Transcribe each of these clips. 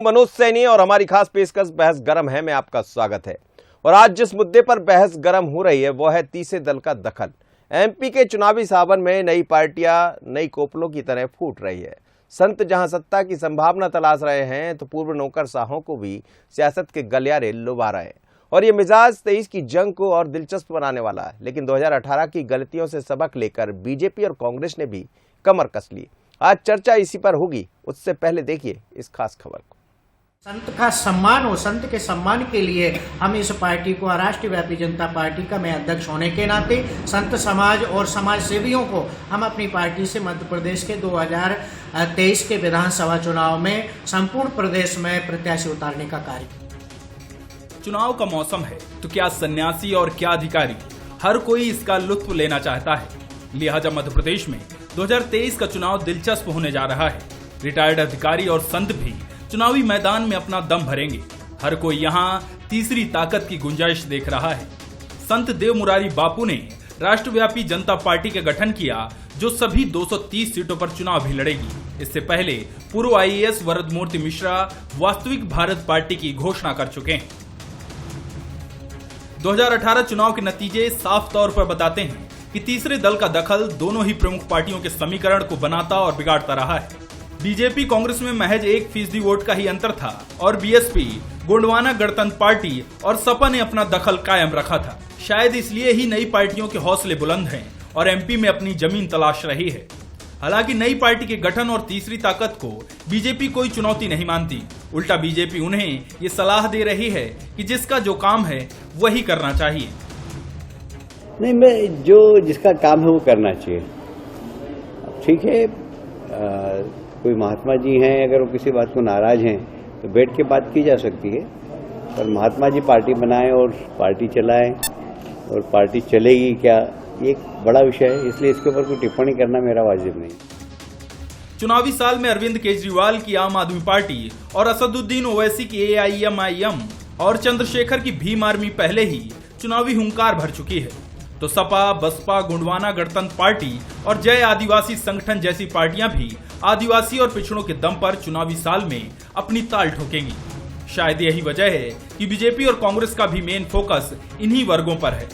मनोज सैनी और हमारी खास पेशकश बहस गरम है में आपका स्वागत है। और आज जिस मुद्दे पर बहस गरम हो रही है वो है तीसरे दल का दखल। एमपी के चुनावी सावन में नई पार्टियां नई कोपलों की तरह फूट रही है। संत जहां सत्ता की संभावना तलाश रहे हैं तो पूर्व नौकरशाहों को भी सियासत के गलियारे लुभा रहे हैं। और ये मिजाज 23 की जंग को और दिलचस्प बनाने वाला है। लेकिन 2018 की गलतियों से सबक लेकर बीजेपी और कांग्रेस ने भी कमर कस ली। आज चर्चा इसी पर होगी। उससे पहले देखिए इस खास खबर को। संत का सम्मान हो, संत के सम्मान के लिए हम इस पार्टी को राष्ट्रव्यापी जनता पार्टी का मैं अध्यक्ष होने के नाते संत समाज और समाज सेवियों को हम अपनी पार्टी से मध्य प्रदेश के 2023 के विधानसभा चुनाव में संपूर्ण प्रदेश में प्रत्याशी उतारने का कार्य। चुनाव का मौसम है तो क्या सन्यासी और क्या अधिकारी, हर कोई इसका लुत्फ लेना चाहता है। लिहाजा मध्य प्रदेश में 2023 का चुनाव दिलचस्प होने जा रहा है। रिटायर्ड अधिकारी और संत भी चुनावी मैदान में अपना दम भरेंगे। हर कोई यहाँ तीसरी ताकत की गुंजाइश देख रहा है। संत देव मुरारी बापू ने राष्ट्रव्यापी जनता पार्टी का गठन किया जो सभी 230 सीटों पर चुनाव भी लड़ेगी। इससे पहले पूर्व आईएएस वरदमूर्ति मिश्रा वास्तविक भारत पार्टी की घोषणा कर चुके हैं। 2018 चुनाव के नतीजे साफ तौर पर बताते हैं कि तीसरे दल का दखल दोनों ही प्रमुख पार्टियों के समीकरण को बनाता और बिगाड़ता रहा है। बीजेपी कांग्रेस में महज 1% वोट का ही अंतर था और बीएसपी, गोंडवाना गणतंत्र पार्टी और सपा ने अपना दखल कायम रखा था। शायद इसलिए ही नई पार्टियों के हौसले बुलंद हैं और एमपी में अपनी जमीन तलाश रही है। हालांकि नई पार्टी के गठन और तीसरी ताकत को बीजेपी कोई चुनौती नहीं मानती। उल्टा बीजेपी उन्हें ये सलाह दे रही है कि जिसका जो काम है वही करना चाहिए। नहीं, मैं जिसका काम है वो करना चाहिए। ठीक है, कोई महात्मा जी हैं, अगर वो किसी बात को नाराज हैं तो बैठ के बात की जा सकती है। पर महात्मा जी पार्टी बनाएं और पार्टी चलाएं और पार्टी चलेगी क्या, ये एक बड़ा विषय है। इसलिए इसके ऊपर कोई टिप्पणी करना मेरा वाजिब नहीं। चुनावी साल में अरविंद केजरीवाल की आम आदमी पार्टी और असदुद्दीन ओवैसी की एआईएमआईएम और चंद्रशेखर की भीम आर्मी पहले ही चुनावी हुंकार भर चुकी है, तो सपा, बसपा, गोंडवाना गणतंत्र पार्टी और जय आदिवासी संगठन जैसी पार्टियां भी आदिवासी और पिछड़ों के दम पर चुनावी साल में अपनी ताल ठोकेंगी। शायद यही वजह है कि बीजेपी और कांग्रेस का भी मेन फोकस इन्हीं वर्गों पर है।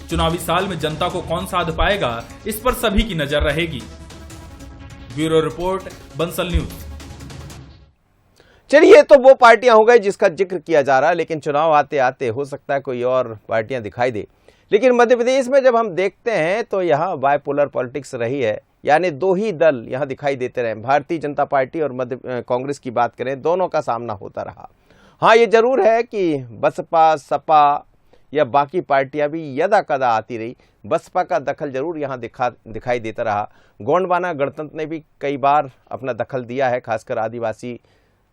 चुनावी साल में जनता को कौन साध पाएगा, इस पर सभी की नजर रहेगी। Bureau report, Bansal news. चलिए, तो वो पार्टियां हो गई जिसका जिक्र किया जा रहा है। लेकिन चुनाव आते आते हो सकता है कोई और पार्टियां दिखाई दे। लेकिन मध्य प्रदेश में जब हम देखते हैं तो यहाँ बायपोलर पॉलिटिक्स रही है, यानी दो ही दल यहाँ दिखाई देते रहे। भारतीय जनता पार्टी और कांग्रेस की बात करें, दोनों का सामना होता रहा। हाँ, ये जरूर है कि बसपा, सपा या बाकी पार्टियां भी यदा कदा आती रही। बसपा का दखल जरूर यहाँ दिखाई देता रहा। गोंडवाना गणतंत्र ने भी कई बार अपना दखल दिया है, खासकर आदिवासी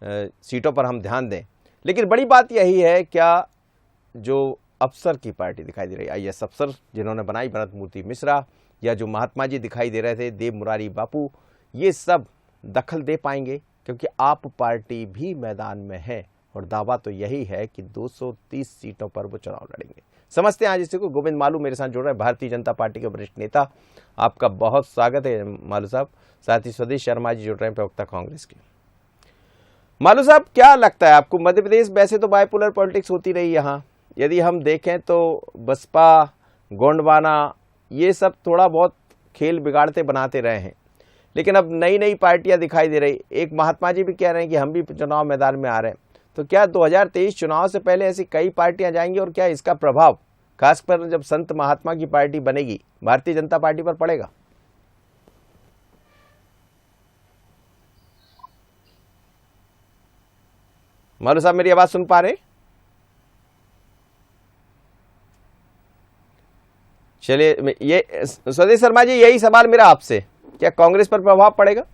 सीटों पर हम ध्यान दें। लेकिन बड़ी बात यही है, क्या जो अफसर की पार्टी दिखाई दे रही है, आईएएस अफसर जिन्होंने बनाई वरदमूर्ति मिश्रा, या जो महात्मा जी दिखाई दे रहे थे देव मुरारी बापू, ये सब दखल दे पाएंगे? क्योंकि आप पार्टी भी मैदान में है और दावा तो यही है कि 230 सीटों पर वो चुनाव लड़ेंगे। समझते हैं आज इसी को। गोविंद मालू मेरे साथ जुड़ रहे हैं, भारतीय जनता पार्टी के वरिष्ठ नेता। आपका बहुत स्वागत है मालू साहब। साथ ही स्वदेश शर्मा जी जुड़ रहे हैं, प्रवक्ता कांग्रेस के। मालू साहब, क्या लगता है आपको, मध्य प्रदेश वैसे तो बायपोलर पॉलिटिक्स होती रही यहाँ, यदि हम देखें तो बसपा, गोंडवाना, ये सब थोड़ा बहुत खेल बिगाड़ते बनाते रहे हैं। लेकिन अब नई नई पार्टियां दिखाई दे रही। एक महात्मा जी भी कह रहे हैं कि हम भी चुनाव मैदान में आ रहे हैं। तो क्या 2023 चुनाव से पहले ऐसी कई पार्टियां जाएंगी और क्या इसका प्रभाव खासकर जब संत महात्मा की पार्टी बनेगी भारतीय जनता पार्टी पर पड़ेगा? मालू साहब, मेरी आवाज सुन पा रहे? चलिए, ये स्वदेश शर्मा जी, यही सवाल मेरा आपसे, क्या कांग्रेस पर प्रभाव पड़ेगा?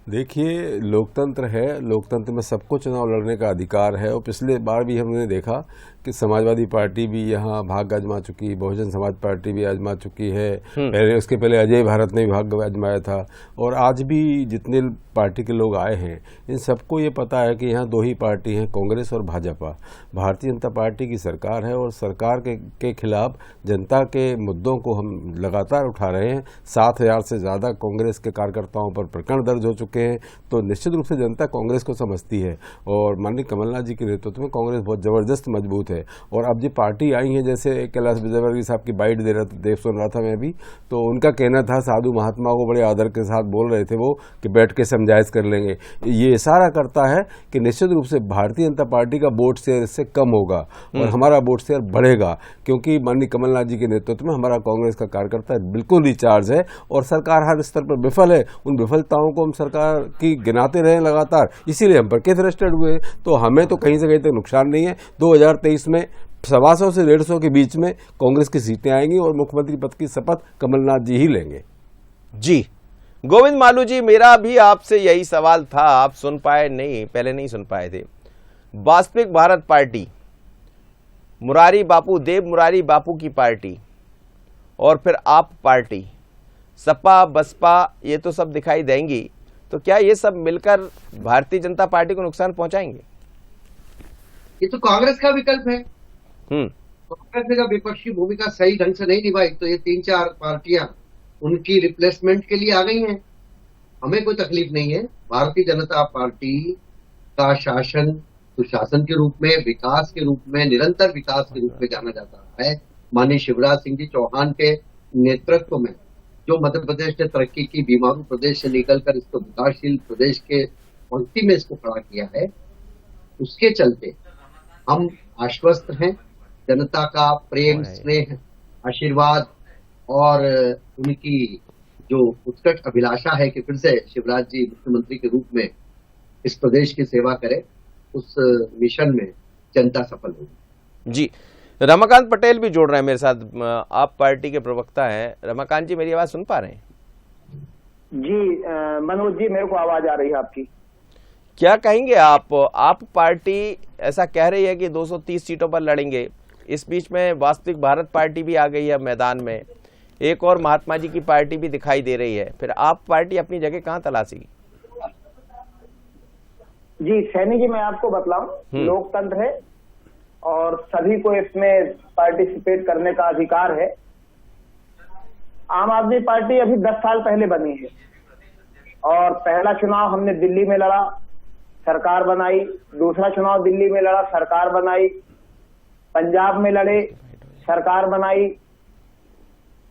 देखिए, लोकतंत्र है, लोकतंत्र में सबको चुनाव लड़ने का अधिकार है। और पिछले बार भी हमने देखा कि समाजवादी पार्टी भी यहाँ भाग आजमा चुकी, बहुजन समाज पार्टी भी आजमा चुकी है। पहले, उसके पहले अजय भारत ने भी भाग आजमाया था। और आज भी जितने पार्टी के लोग आए हैं, इन सबको ये पता है कि यहाँ दो ही पार्टी हैं, कांग्रेस और भाजपा। भारतीय जनता पार्टी की सरकार है और सरकार के खिलाफ जनता के मुद्दों को हम लगातार उठा रहे हैं। 7,000 से ज़्यादा कांग्रेस के कार्यकर्ताओं पर प्रकरण दर्ज हो चुके रखे हैं, तो निश्चित रूप से जनता कांग्रेस को समझती है और माननीय कमलनाथ जी के नेतृत्व में कांग्रेस बहुत जबरदस्त मजबूत है। और अब जो पार्टी आई है, जैसे कैलाश विजयवर्गीय साहब की बाइट दे रहा था, देव सुन रहा था मैं भी, तो उनका कहना था साधु महात्मा को बड़े आदर के साथ बोल रहे थे वो कि बैठ के समझाइश कर लेंगे। ये इशारा करता है कि निश्चित रूप से भारतीय जनता पार्टी का वोट शेयर इससे कम होगा और हमारा वोट शेयर बढ़ेगा, क्योंकि माननीय कमलनाथ जी के नेतृत्व में हमारा कांग्रेस का कार्यकर्ता बिल्कुल रिचार्ज है और सरकार हर स्तर पर विफल है। उन विफलताओं को हम सरकार की गिनाते रहे लगातार, इसीलिए हम पर केस रजिस्टर्ड हुए। तो हमें तो कहीं से कहीं तक नुकसान नहीं है। 2023 में 125 से 150 के बीच में कांग्रेस की सीटें आएंगी और मुख्यमंत्री पद की शपथ कमलनाथ जी ही लेंगे। जी गोविंद मालू जी, मेरा भी आपसे यही सवाल था, आप सुन पाए नहीं, पहले नहीं सुन पाए थे। वास्तविक भारत पार्टी, मुरारी बापू, देव मुरारी बापू की पार्टी और फिर आप पार्टी, सपा बसपा, ये तो सब दिखाई देंगी, तो क्या ये सब मिलकर भारतीय जनता पार्टी को नुकसान पहुंचाएंगे? ये तो कांग्रेस का विकल्प है। कांग्रेस ने जब विपक्षी भूमिका सही ढंग से नहीं निभाई तो ये 3-4 पार्टियां उनकी रिप्लेसमेंट के लिए आ गई हैं। हमें कोई तकलीफ नहीं है। भारतीय जनता पार्टी का शासन सुशासन के रूप में, विकास के रूप में, निरंतर विकास के रूप में जाना जाता है। माननीय शिवराज सिंह जी चौहान के नेतृत्व में जो मध्य प्रदेश ने तरक्की की, बीमारू प्रदेश से निकलकर इसको विकासशील प्रदेश के पंक्ति में इसको खड़ा किया है, उसके चलते हम आश्वस्त हैं। जनता का प्रेम, स्नेह, आशीर्वाद और उनकी जो उत्कट अभिलाषा है कि फिर से शिवराज जी मुख्यमंत्री के रूप में इस प्रदेश की सेवा करें, उस मिशन में जनता सफल होगी। जी, रमाकांत पटेल भी जुड़ रहे हैं मेरे साथ, आप पार्टी के प्रवक्ता हैं। रमाकांत जी, मेरी आवाज सुन पा रहे हैं? जी मनोज जी, मेरे को आवाज आ रही है आपकी। क्या कहेंगे आप पार्टी ऐसा कह रही है कि 230 सीटों पर लड़ेंगे, इस बीच में वास्तविक भारत पार्टी भी आ गई है मैदान में, एक और महात्मा जी की पार्टी भी दिखाई दे रही है, फिर आप पार्टी अपनी जगह कहां तलाशेगी? जी सैनी जी, मैं आपको बतलाऊं, लोकतंत्र है और सभी को इसमें पार्टिसिपेट करने का अधिकार है। आम आदमी पार्टी अभी 10 साल पहले बनी है और पहला चुनाव हमने दिल्ली में लड़ा, सरकार बनाई। दूसरा चुनाव दिल्ली में लड़ा, सरकार बनाई। पंजाब में लड़े, सरकार बनाई।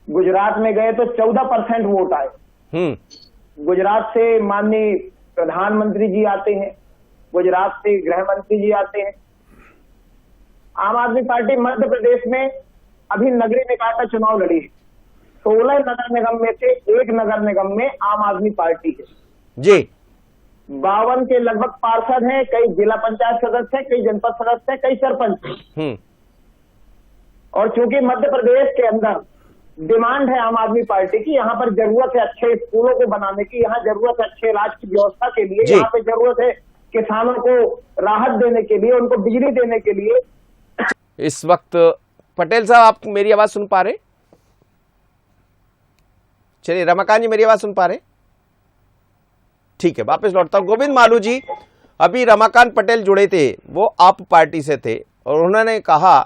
गुजरात में गए तो 14% वोट आए। गुजरात से माननीय प्रधानमंत्री जी आते हैं, गुजरात से गृह मंत्री जी आते हैं। आम आदमी पार्टी मध्य प्रदेश में अभी नगरीय निकाय का चुनाव लड़ी है। 16 नगर निगम में से एक नगर निगम में आम आदमी पार्टी है जी। 52 के लगभग पार्षद हैं, कई जिला पंचायत सदस्य हैं, कई जनपद सदस्य हैं, कई सरपंच हैं। और चूंकि मध्य प्रदेश के अंदर डिमांड है आम आदमी पार्टी की, यहाँ पर जरूरत है अच्छे स्कूलों को बनाने की, यहाँ जरूरत है अच्छे इलाज की व्यवस्था के लिए, यहाँ पे जरूरत है किसानों को राहत देने के लिए, उनको बिजली देने के लिए। इस वक्त पटेल साहब, आप मेरी आवाज सुन पा रहे? चलिए, रमाकांत जी मेरी आवाज सुन पा रहे? ठीक है, वापस लौटता हूं। गोविंद मालू जी, अभी रमाकांत पटेल जुड़े थे, वो आप पार्टी से थे और उन्होंने कहा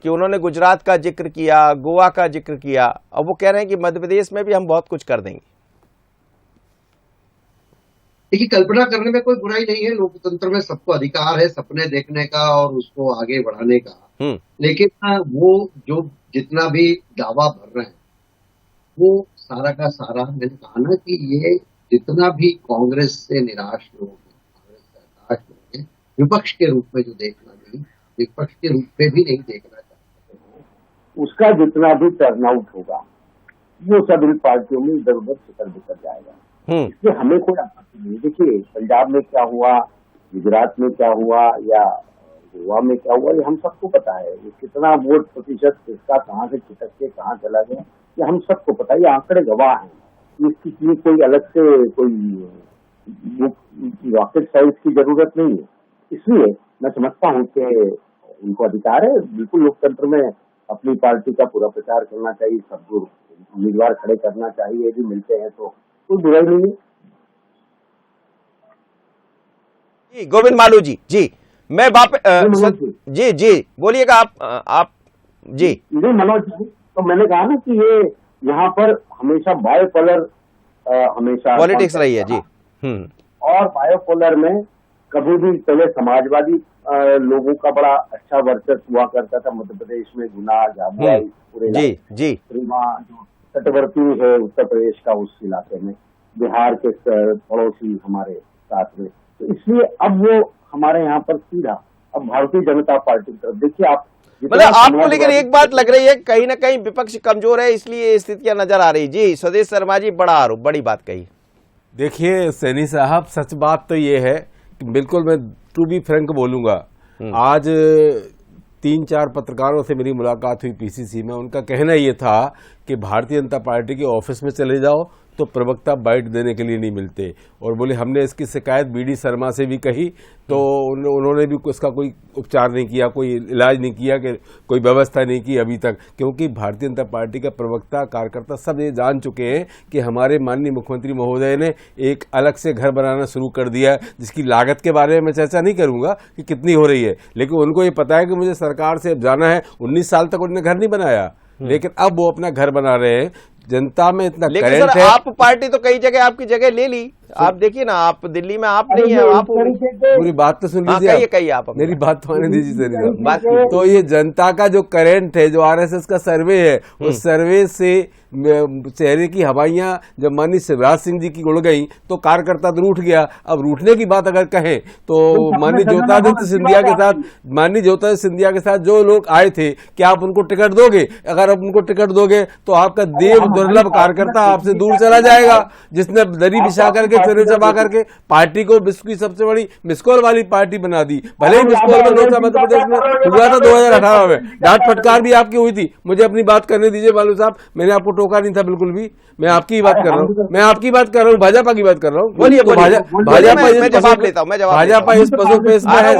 कि उन्होंने गुजरात का जिक्र किया, गोवा का जिक्र किया, अब वो कह रहे हैं कि मध्य प्रदेश में भी हम बहुत कुछ कर देंगे। देखिए, कल्पना करने में कोई बुराई नहीं है। लोकतंत्र में सबको अधिकार है सपने देखने का और उसको आगे बढ़ाने का। लेकिन वो जो जितना भी दावा भर रहे हैं वो सारा का सारा, मैंने कहा ना कि ये जितना भी कांग्रेस से निराश लोग हैं, कांग्रेस से हताश लोग हैं, विपक्ष के रूप में जो देखना नहीं, विपक्ष के रूप में भी नहीं देखना चाहते हैं, उसका जितना भी टर्नआउट होगा वो सब इन पार्टियों में इधर उधर छितर बितर जाएगा। इसलिए हमें कोई आपत्ति नहीं। देखिए, पंजाब में क्या हुआ, गुजरात में क्या हुआ या गोवा में क्या हुआ, ये हम सबको पता है। ये कितना वोट प्रतिशत किसका कहाँ से खिसक के कहाँ चला गया, ये हम सबको पता है। ये आंकड़े गवाह हैं। इसकी लिए कोई अलग से कोई रॉकेट साइंस की जरूरत नहीं है। इसलिए मैं समझता हूँ कि उनको अधिकार है, बिल्कुल लोकतंत्र में अपनी पार्टी का पूरा प्रचार करना चाहिए, सब उम्मीदवार खड़े करना चाहिए, यदि मिलते हैं तो कोई बुराई नहीं है। जी गोविंद मालू जी, जी मैं जी जी बोलिएगा आप जी। नहीं मनोज जी, तो मैंने कहा ना कि ये यहाँ पर हमेशा बायपोलर हमेशा पॉलिटिक्स रही है जी। और बायोपोलर में कभी भी पहले समाजवादी लोगों का बड़ा अच्छा वर्चस्व हुआ करता था मध्य प्रदेश में, गुना, झाबुआ, जी जो तटवर्ती है उत्तर प्रदेश का, उस इलाके में बिहार के पड़ोसी हमारे साथ में, तो इसलिए अब वो हमारे यहाँ पर सीधा अब भारतीय जनता पार्टी की तरफ देखिए आप, मतलब आपको लेकिन एक बात लग रही है कहीं ना कहीं विपक्ष कमजोर है इसलिए स्थितियां नजर आ रही। जी स्वदेश शर्मा जी, बड़ा आरोप, बड़ी बात कही। देखिए सैनी साहब, सच बात तो ये है कि बिल्कुल मैं टू बी फ्रैंक बोलूंगा, आज 3-4 पत्रकारों से मेरी मुलाकात हुई पीसीसी में, उनका कहना ये था कि भारतीय जनता पार्टी के ऑफिस में चले जाओ तो प्रवक्ता बाइट देने के लिए नहीं मिलते, और बोले हमने इसकी शिकायत बीडी शर्मा से भी कही तो उन्होंने भी इसका कोई उपचार नहीं किया, कोई इलाज नहीं किया, कि कोई व्यवस्था नहीं की अभी तक, क्योंकि भारतीय जनता पार्टी का प्रवक्ता कार्यकर्ता सब ये जान चुके हैं कि हमारे माननीय मुख्यमंत्री महोदय ने एक अलग से घर बनाना शुरू कर दिया, जिसकी लागत के बारे में मैं चर्चा नहीं करूंगा कि कितनी हो रही है, लेकिन उनको ये पता है कि मुझे सरकार से अब जाना है। 19 साल तक उन्होंने घर नहीं बनाया, लेकिन अब वो अपना घर बना रहे हैं। जनता में इतना करंट है। आप पार्टी तो कई जगह आपकी जगह ले ली, आप देखिए ना, आप दिल्ली में आप नहीं है, आप पूरी बात तो सुन लीजिए, कहिए आप मेरी बात तो आने दीजिए। तो ये जनता का जो करंट है, जो आरएसएस का सर्वे है, उस सर्वे से चेहरे की हवाइयां जब माननीय शिवराज सिंह जी की उड़ गई तो कार्यकर्ता तो रूठ गया। अब रूठने की बात अगर कहें तो माननीय ज्योतिरादित्य सिंधिया के साथ जो लोग आए थे, क्या आप उनको टिकट दोगे? अगर आप उनको टिकट दोगे तो आपका देव दुर्लभ कार्यकर्ता आपसे दूर चला जाएगा, जिसने दरी बिछा करके चुने चबा करके पार्टी को विश्व की सबसे बड़ी मिसकॉल वाली पार्टी बना दी। भले ही मिसकॉल बंद होता मध्य प्रदेश में हुआ था 2018 में, डांट फटकार भी आपकी हुई थी। मुझे अपनी बात करने दीजिए बालू साहब, मैंने आपको टोका नहीं था बिल्कुल भी, मैं आपकी ही बात कर रहा हूँ, मैं आपकी बात कर रहा हूँ, भाजपा की बात कर रहा हूँ। बोलिए, भाजपा जवाब लेता हूँ, भाजपा इस पसोपेश में है,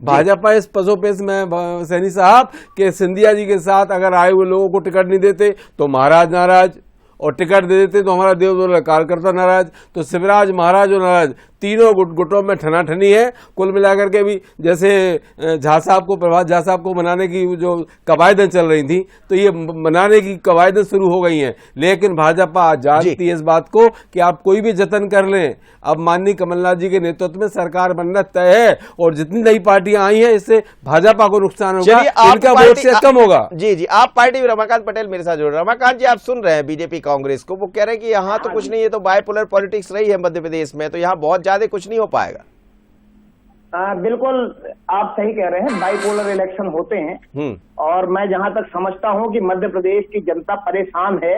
भाजपा इस पसोपेश में सैनी साहब के सिंधिया जी के साथ अगर आए हुए लोगों को टिकट नहीं देते तो महाराज नाराज, और टिकट दे देते तो हमारा देवदुर्लभ कार्यकर्ता नाराज, तो शिवराज महाराज और नाराज, तीनों गुटों में ठनाठनी है। कुल मिलाकर के भी जैसे झा साहब को, प्रभात झा साहब को मनाने की जो कवायदें चल रही थी, तो ये मनाने की कवायदें शुरू हो गई हैं। लेकिन भाजपा जानती है इस बात को कि आप कोई भी जतन कर लें, अब माननीय कमलनाथ जी के नेतृत्व में सरकार बनना तय है, और जितनी नई पार्टियां आई हैं इससे भाजपा को नुकसान होगा, इनका वोट शेयर कम होगा। जी, आप पार्टी में रमाकांत पटेल मेरे साथ जुड़ रहे हैं। रमाकांत जी, आप सुन रहे हैं बीजेपी कांग्रेस को, वो कह रहे हैं कि यहाँ तो कुछ नहीं, ये तो बायपोलर पॉलिटिक्स रही है मध्य प्रदेश में, तो यहाँ बहुत ज्यादा कुछ नहीं हो पाएगा। बिल्कुल आप सही कह रहे हैं, बाइपोलर इलेक्शन होते हैं, और मैं जहां तक समझता हूं कि मध्य प्रदेश की जनता परेशान है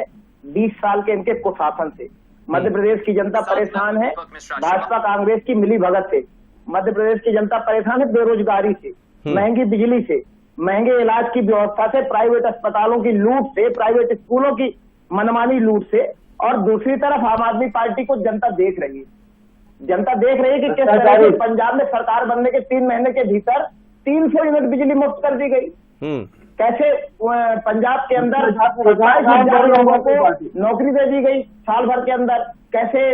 20 साल के इनके कुशासन से। मध्य प्रदेश की जनता परेशान है भाजपा कांग्रेस की मिली भगत से। मध्य प्रदेश की जनता परेशान है बेरोजगारी से, महंगी बिजली से, महंगे इलाज की व्यवस्था से, प्राइवेट अस्पतालों की लूट से, प्राइवेट स्कूलों की मनमानी लूट से, और दूसरी तरफ आम आदमी पार्टी को जनता देख रही है। जनता देख रही है कि किस तरह से पंजाब में सरकार बनने के 3 महीने के भीतर 300 यूनिट बिजली मुफ्त कर दी गई। कैसे पंजाब के अंदर 27,000 लोगों को नौकरी दे दी गई साल भर के अंदर। कैसे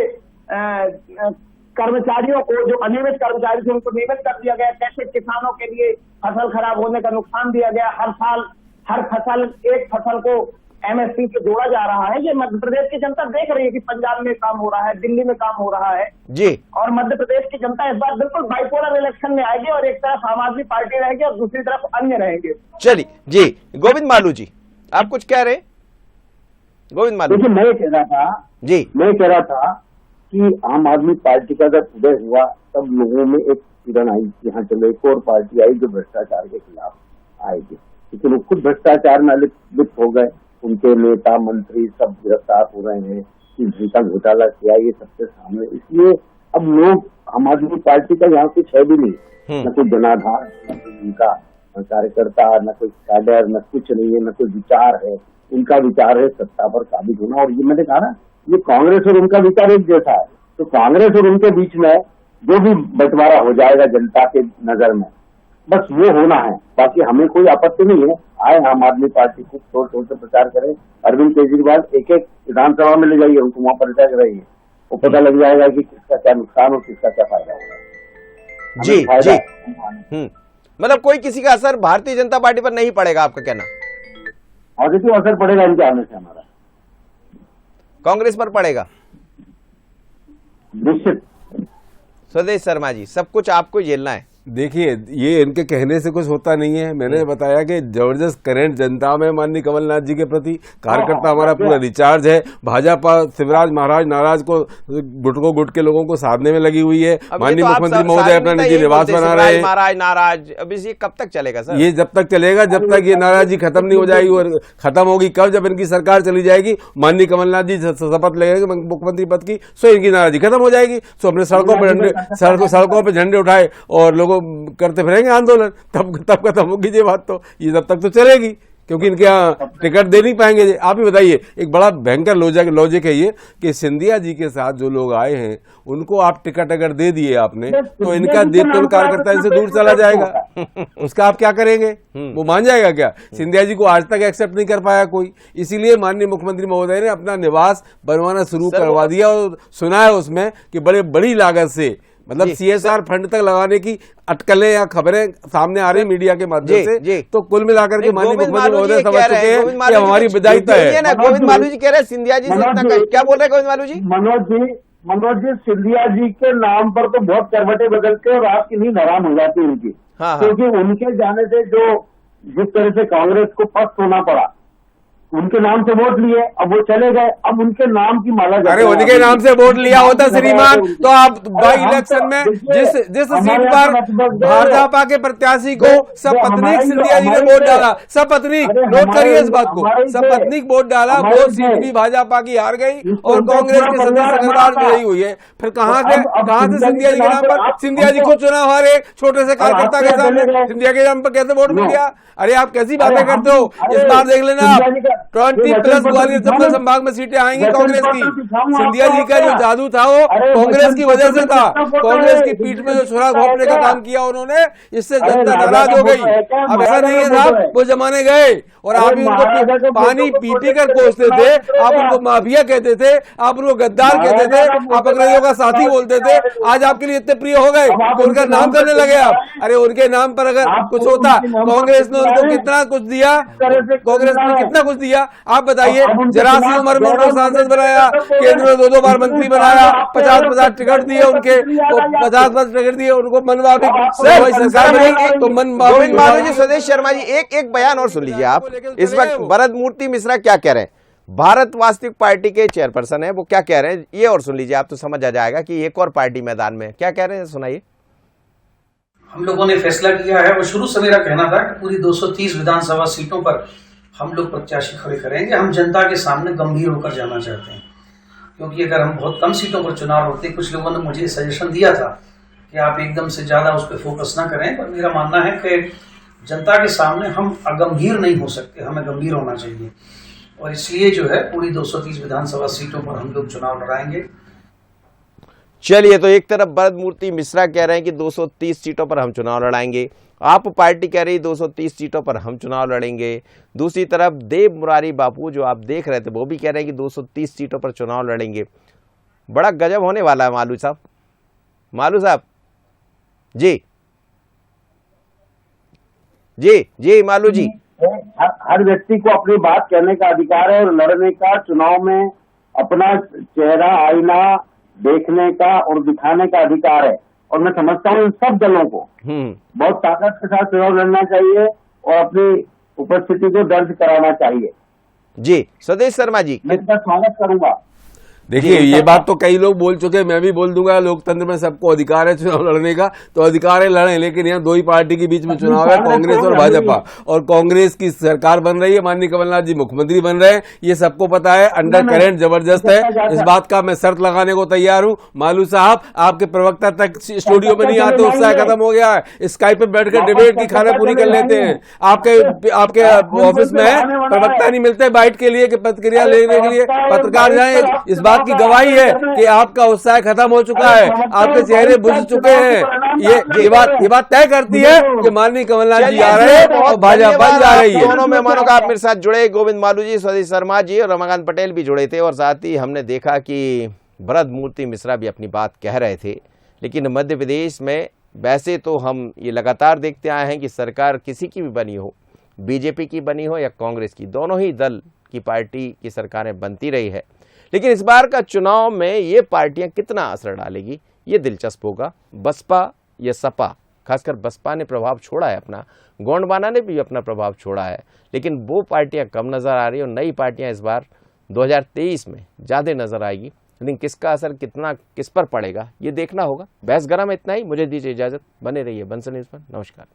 कर्मचारियों को, जो अनियमित कर्मचारी थे, उनको नियमित कर दिया गया। कैसे किसानों के लिए फसल खराब होने का नुकसान दिया गया। हर साल हर फसल, एक फसल को एमएसपी से जोड़ा जा रहा है। ये मध्य प्रदेश की जनता देख रही है कि पंजाब में काम हो रहा है, दिल्ली में काम हो रहा है जी, और मध्य प्रदेश की जनता इस बार बिल्कुल बाइपोलर इलेक्शन में आएगी, और एक तरफ आम आदमी पार्टी रहेगी और दूसरी तरफ अन्य रहेंगे। चलिए जी, गोविंद मालू जी, आप कुछ कह रहे? गोविंद मालू देखिए, मैं कह रहा था कि आम आदमी पार्टी का जब उदय हुआ तब लोगों में एक किरण आई कि हाँ चलो एक और पार्टी आई जो भ्रष्टाचार के खिलाफ आएगी, लेकिन वो खुद भ्रष्टाचार में लिप्त हो गए। उनके नेता मंत्री सब गिरफ्तार हो रहे हैं कि जिनका घोटाला किया, ये सबके सामने। इसलिए अब लोग आम आदमी पार्टी का यहाँ कुछ है भी नहीं, न कोई जनाधार, न कोई उनका कार्यकर्ता, न कोई कैडर, न कुछ नहीं है, न कोई विचार है। उनका विचार है सत्ता पर काबिज होना, और ये मैंने कहा ना, ये कांग्रेस और उनका विचार एक जैसा है। तो कांग्रेस और उनके बीच में जो भी बंटवारा हो जाएगा जनता के नजर में, बस वो होना है। बाकी हमें कोई आपत्ति नहीं है, आए आम आदमी पार्टी को छोड़ छोड़ से प्रचार करें। अरविंद केजरीवाल एक एक विधानसभा में ले जाइए, उनको वहां परिचय रहिए, वो पता लग जाएगा कि किसका क्या नुकसान और किसका क्या फायदा होगा। जी, मतलब कोई किसी का असर भारतीय जनता पार्टी पर नहीं पड़ेगा, आपका कहना? पॉजिटिव असर पड़ेगा इनके आने से, हमारा कांग्रेस पर पड़ेगा। निश्चित। स्वदेश शर्मा जी, सब कुछ आपको झेलना है। देखिए, ये इनके कहने से कुछ होता नहीं है। मैंने बताया कि जबरदस्त करंट जनता में माननीय कमलनाथ जी के प्रति, कार्यकर्ता हमारा पूरा रिचार्ज है। भाजपा शिवराज महाराज नाराज को गुट के लोगों को साधने में लगी हुई है। माननीय मुख्यमंत्री महोदय अपना निजी निवास बना रहे हैं। महाराज नाराज, अब ये कब तक चलेगा सर? ये जब तक चलेगा, जब तक ये नाराजगी खत्म नहीं हो जाएगी। और खत्म होगी कब? जब इनकी सरकार चली जाएगी, माननीय कमलनाथ जी शपथ लेंगे मुख्यमंत्री पद की, सो इनकी नाराजगी खत्म हो जाएगी। सो अपने सड़कों पर झंडे उठाए और लोगों करते फिरेंगे आंदोलन, तब खत्म होगी ये बात। तो ये तब तक तो चलेगी, क्योंकि इनके यहाँ टिकट दे नहीं पाएंगे। आप ही बताइए, एक बड़ा भयंकर लॉजिक है ये कि सिंधिया जी के साथ जो लोग आए हैं उनको आप टिकट अगर दे दिए आपने, तो इनका देवतुल्य कार्यकर्ता इनसे दूर चला जाएगा। उसका आप क्या करेंगे? वो मान जाएगा क्या? सिंधिया जी को आज तक एक्सेप्ट नहीं कर पाया कोई। इसीलिए माननीय मुख्यमंत्री महोदय ने अपना निवास बनवाना शुरू करवा दिया। और सुना है उसमें कि बड़ी लागत से, मतलब CSR फंड तक लगाने की अटकलें या खबरें सामने आ रही मीडिया के माध्यम से। तो कुल मिलाकर के माननीय मुख्यमंत्री महोदय समझ चुके हैं कि हमारी विधायिका है। गोविंद मालू जी कह रहे हैं सिंधिया जी से इतना क्या बोल रहे हैं गोविंद मालू जी? मनोज जी, सिंधिया जी के नाम पर तो बहुत करवटें बदलते और रात की नींद हराम हो जाती है उनकी। क्योंकि उनके जाने से जो जिस तरह से कांग्रेस को पस्त होना पड़ा, उनके नाम से वोट लिए, अब वो चले गए, अब उनके नाम की माला। अरे उनके नाम से वोट लिया होता श्रीमान, तो आप बाई इलेक्शन में जिस सीट पर भाजपा के प्रत्याशी को सपत्नीक सिंधिया जी ने वोट डाला, सपत्नीक, नोट करिए इस बात को, सपत्नीक वोट डाला, वो सीट भी भाजपा की हार गई और कांग्रेस के सदस्य संघर्ष में रही हुई है। फिर कहाँ से सिंधिया जी के नाम पर? सिंधिया जी खुद चुनाव हारे छोटे से कार्यकर्ता के सामने, सिंधिया के नाम पर कैसे वोट मिल गया? अरे आप कैसी बातें करते हो? इस बार देख लेना आप 20+ ग्वालियर चंबल संभाग में सीटें आएंगी कांग्रेस की। सिंधिया जी का जो जादू था वो कांग्रेस की वजह से था। कांग्रेस की पीठ में जो छुरा घोंपने का काम किया उन्होंने, इससे जनता नाराज हो गई। अब ऐसा नहीं है साहब, वो जमाने गए और आप ही उनको पानी पी कर कोसते थे, आप उनको माफिया कहते थे, आप उनको गद्दार कहते थे, आप अंग्रेजों का साथी बोलते थे। आज आपके लिए इतने प्रिय हो गए तो उनका नाम करने लगे आप। अरे उनके नाम पर अगर कुछ होता, कांग्रेस ने उनको कितना कुछ दिया, कांग्रेस ने कितना कुछ दिया आप बताइए। जरा सी उम्र में उनको सांसद बनाया, केंद्र में 2 बार मंत्री बनाया, 50 टिकट दिए उनके, 50 टिकट दिए उनको। मनवा भी सरकार बनेगी तो गोविंद मालू जी, स्वदेश शर्मा जी, एक बयान और सुन लीजिए आप। इस वक्त भरत मूर्ति मिश्रा क्या कह रहे हैं? भारत वास्तविक पार्टी के चेयरपर्सन है, वो क्या कह रहे हैं ये और सुन लीजिए आप, तो समझ आ जाएगा कि एक और पार्टी मैदान में क्या कह रहे हैं। सुनाइए। हम लोगों ने फैसला किया है, और शुरू से मेरा कहना था कि पूरी 230 विधानसभा सीटों पर हम लोग प्रत्याशी खड़े करेंगे। हम जनता के सामने गंभीर होकर जाना चाहते हैं, क्योंकि अगर हम बहुत कम सीटों पर चुनाव लड़ते, कुछ लोगों ने मुझे सजेशन दिया था कि आप एकदम से ज्यादा उस पर फोकस ना करें, पर मेरा मानना है कि जनता के सामने हम अगंभीर नहीं हो सकते, हमें गंभीर होना चाहिए। और इसलिए जो है पूरी 230 विधानसभा सीटों पर हम लोग चुनाव लड़ाएंगे। चलिए, तो एक तरफ भरत मूर्ति मिश्रा कह रहे हैं कि 230 सीटों पर हम चुनाव लड़ाएंगे, आप पार्टी कह रही 230 सीटों पर हम चुनाव लड़ेंगे। दूसरी तरफ देव मुरारी बापू जो आप देख रहे थे वो भी कह रहे हैं कि 230 सीटों पर चुनाव लड़ेंगे। बड़ा गजब होने वाला है मालू साहब। मालू साहब जी, जी मालू जी, हर व्यक्ति को अपनी बात कहने का अधिकार है और लड़ने का, चुनाव में अपना चेहरा आईना देखने का और दिखाने का अधिकार है। और मैं समझता हूँ इन सब दलों को बहुत ताकत के साथ चुनाव लड़ना चाहिए और अपनी उपस्थिति को दर्ज कराना चाहिए। जी स्वदेश शर्मा जी, मैं इसका स्वागत करूंगा। देखिए, ये बात तो कई लोग बोल चुके हैं, मैं भी बोल दूंगा, लोकतंत्र में सबको अधिकार है चुनाव लड़ने का, तो अधिकार है लड़ें। लेकिन यहाँ 2 ही पार्टी के बीच में चुनाव है, कांग्रेस और भाजपा, और कांग्रेस की सरकार बन रही है, माननीय कमलनाथ जी मुख्यमंत्री बन रहे हैं, ये सबको पता है। अंडर करंट जबरदस्त है, इस बात का मैं शर्त लगाने को तैयार हूँ। मालू साहब, आपके प्रवक्ता तक स्टूडियो में नहीं आते, उत्साह खत्म हो गया है, स्काइप पे बैठकर डिबेट की खाना पूरी कर लेते हैं। आपके ऑफिस में प्रवक्ता नहीं मिलते बाइट के लिए कि प्रतिक्रिया लेने के लिए पत्रकार जाए। इस बात की गवाही है कि आपका उत्साह खत्म हो चुका है, आपके चेहरे बुझ चुके हैं। ये बात तय करती है कि माननीय कमलनाथ जी आ रहे हैं और भाजपा जा रही है। दोनों मेहमानों का आप मेरे साथ जुड़े, गोविंद मालू जी, स्वदेश शर्मा जी और रमाकांत पटेल भी जुड़े थे, और साथ ही हमने देखा कि भरत मूर्ति मिश्रा भी अपनी बात कह रहे थे। लेकिन मध्य प्रदेश में वैसे तो हम ये लगातार देखते आए हैं कि सरकार किसी की भी बनी हो, बीजेपी की बनी हो या कांग्रेस की, दोनों ही दल की पार्टी की सरकारें बनती रही है। लेकिन इस बार का चुनाव में ये पार्टियां कितना असर डालेगी ये दिलचस्प होगा। बसपा या सपा, खासकर बसपा ने प्रभाव छोड़ा है अपना, गोंडवाना ने भी अपना प्रभाव छोड़ा है, लेकिन वो पार्टियां कम नजर आ रही है और नई पार्टियां इस बार 2023 में ज़्यादा नजर आएगी। लेकिन किसका असर कितना किस पर पड़ेगा ये देखना होगा। बहस गरम इतना ही, मुझे दीजिए इजाज़त, बने रहिए बंसल न्यूज़ पर। नमस्कार।